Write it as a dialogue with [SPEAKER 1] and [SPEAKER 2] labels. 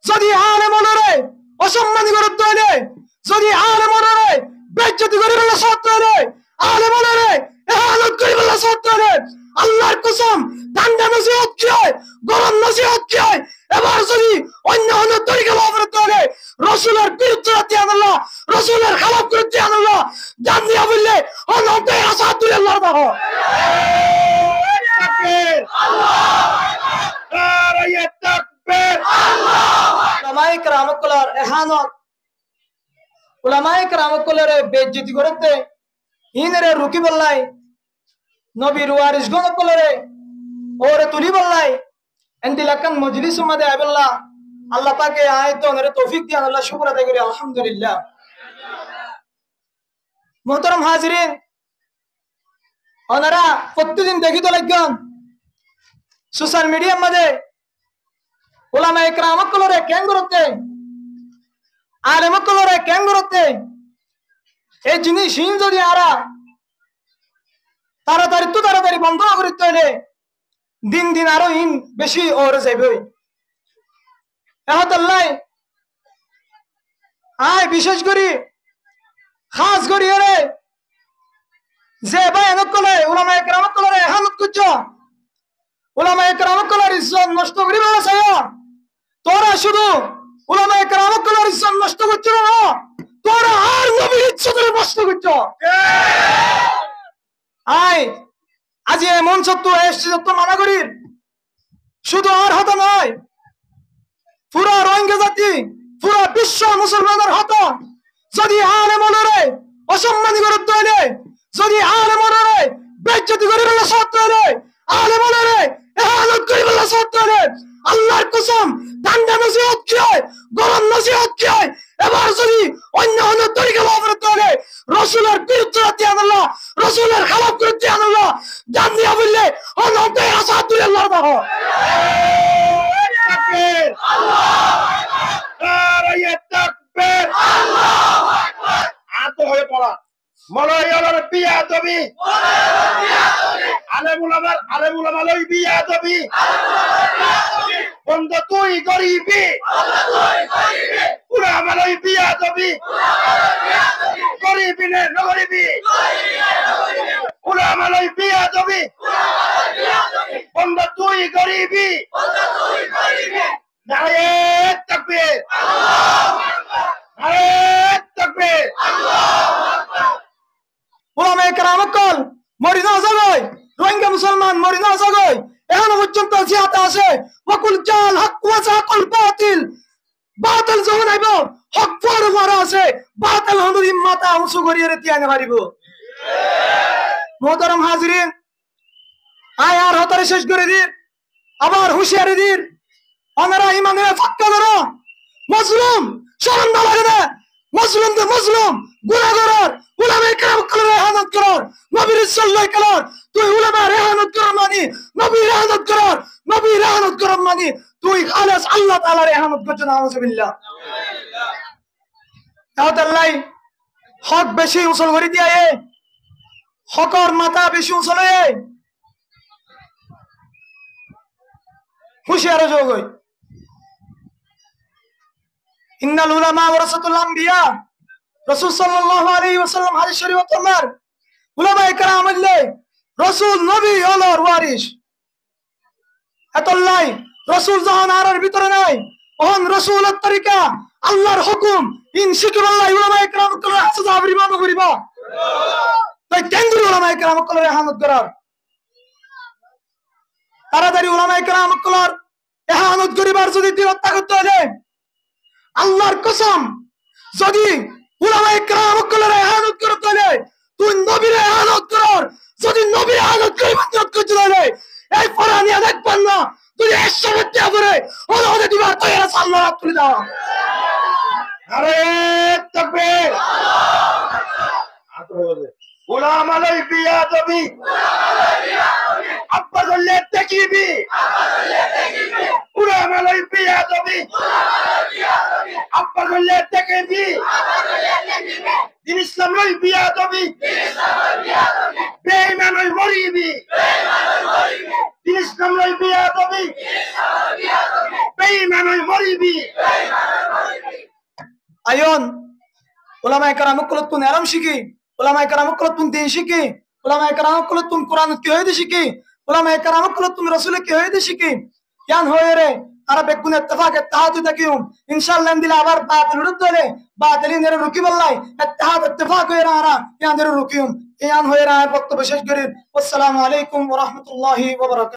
[SPEAKER 1] যদি আলেম ওলরে অসম্মানী করে তৈলে, যদি আলেম ওলরে বেজ্জতি করে বলা সত্য হলে, আলেম ওলরে এহানত করে বলা সত্য হলে, আল্লাহর কসম ঠান্ডা নসিহত কি হয়, গরম নসিহত কি হয়, এবার যদি অন্য অন্য তরিকা লাভের তৈলে রসুলের বিরুদ্ধে আল্লাহ, রসুলের খারাপ করতে আল্লাহ জান দিয়া বললে অনন্তের আশা তুলে আল্লাহ দাহ। উলামায়ে কেরামকলের এহানত, উলামায়ে কেরামকলের বেইজ্জতি করতে ইনরে রুকি বললাই, নবীর ওয়ারিস গণকলরে ওরে তুলি বললাই, এন্দিলাকান মজলিস মধ্যে আইবল্লাহ আল্লাহ পাকে আয়াত ওরে তৌফিক দিয়ান আল্লাহ শুকর আদায় করি আলহামদুলিল্লাহ। মোহতারাম হাজিরিন, ওনারা প্রতিদিন দেখিত লাগন সোশ্যাল মিডিয়ার মধ্যে উলামায়ে কেরামকলরে কেন করতে, আলেমকলরে কেন করতে, এই জিনিস হিন যদি আরা তাড়াতাড়ি বন্ধ করতে হলে দিন দিন আরো হিন বেশি ওরে যাইবে। এহতাল্লাই আয় বিশেষ করি খাস করি রে যে ভাই নকলে উলামায়ে কেরামকলরে এহানত করছ, উলামায়ে কেরামকলর ইজ্জত নষ্ট করিবা চাই, তোরা শুধু উলামায়ে কেরামকলর ইজ্জত নষ্ট করছ না, তোরা আর নবীর ইজ্জতের নষ্ট করছ। আয় আজি এমন সত্য এসছে যত মানা করি, শুধু আর হত নয়, পুরা রোহিঙ্গা জাতি, পুরা বিশ্ব মুসলমানের হত যদি আলেম ওলরে অসম্মানী করে তৈলে, যদি আলেম ওলরে বেজ্জতি করে বলা সত্য হলে, আলেম ওলরে এহানত করে বলা সত্য হলে, আল্লাহর কসম ঠান্ডা নসিহত কি হয়, গরম নসিহত কি হয়, এবার যদি অন্য অন্য তরিকা লাভের তৈলে রসুলের বিরুদ্ধে আল্লাহ, রসুলের খারাপ করতে আল্লাহ জান দিয়া বললে অনন্তের আশা তুলে আল্লাহ দাহ।
[SPEAKER 2] মলয়র বিয়া দবি, আলেমুলামার বিয়া দবি, বন্ধ তুই গরিবি, উলামার বিয়া দবি, গরিবি নে নগরিবি, উলামার বিয়া দবি, বন্ধ তুই গরিবি, নারে তাকবীর, নারে তাকবীর।
[SPEAKER 1] উলামায়ে কেরামকল মরি না যাগয়, রোহিঙ্গা মুসলমান মরি না যাগয়, এখনো পর্যন্ত জিহাদে আছে ওয়াকুল জাল হক ওয়া যাকুল বাতিল, বাতিল যখন আইব হক পরে পরে আছে, বাতিল হন্দুরি মাথা উঁচু করিয়ে তিয়ানে পারিব। মোহতারাম হাজিরিন, আয় আর হতারে শেষ করে দিন, আবার হুঁশিয়ারি দিন, ওনারা ইমানের ফাক্কা ধরো, মজলুম শরম না লাগে না, মজলুম তো মজলুম গুনাহগার, উলামায়ে কেরামকলের ইহানত করার, নবীর সাল্লাল্লাহু করার, তুই উলামার ইহানত করার মানে নবীর ইহানত করার, নবীর ইহানত করার মানে তুই খালেস আল্লাহ তাআলার ইহানত করছ। নাউযুবিল্লাহ। তাহলে হক বেশি উসল করে দিয়ে হকর মাথা বেশি উসলে হুঁশিয়ার যোগ হয়। ইন্নাল উলামা ওয়ারাসাতুল আমবিয়া, রাসূল সাল্লাল্লাহু আলাইহি ওয়াসাল্লাম হাদিস শরীফে তোমার উলামায়ে কেরাম হইলে রাসূল নবী হলোর ওয়ারিস। এতলাই রাসূল যখন আর ভিতরে নাই, ওহন রাসূলের তরিকা আল্লাহর হুকুম ইন শিকিরাল্লাহ উলামায়ে কেরাম কলে হাসা আবরিমান করিবা, তাই কেন্দ্র উলামায়ে কেরাম কলে ইহানত করার, তাড়াতাড়ি উলামায়ে কেরাম কলার ইহানত করিবার যদি দৃঢ়তা করতে হলে আল্লাহর কসম, যদি উলামায়ে কেরাম কলের ইহানত করতে হলে তুই নবীর ইহানত করার, যদি নবীর ইহানত করিবার নিয়ত করতে হলে এই ফরানিয়া দেখবেন না, তুই একশোবার দেয়া করে ওদের দিবার তৈরি আছে, আল্লাহ তুলে দাও।
[SPEAKER 2] আরে তাকবীর, উলামার বিয়া দবি, আব্বা গল্লে দেখিবি, উলামার বিয়া দবি, আব্বা গল্লে দেখিবি, দিন ইসলাম লই বিয়া দবি, বেঈমান হই মরিবি, দিন ইসলাম লই বিয়া দবি, বেঈমান হই মরিবি।
[SPEAKER 1] ayon ulama karam kullutun aram shiki ulama karam kullutun din shiki ulama karam kullutun Quran ki hoyde shiki ulama karam kullutun rasul ki hoyde shiki yan hoyere ara bekun ittifaq ittihad takium inshallah ndila abar batil uddole batilin nere ruki ballai ittihad ittifaq hoyera ara yan nere rukium yan hoyera bokto bishesh gari wassalamu alaikum wa rahmatullahi wa barakatuh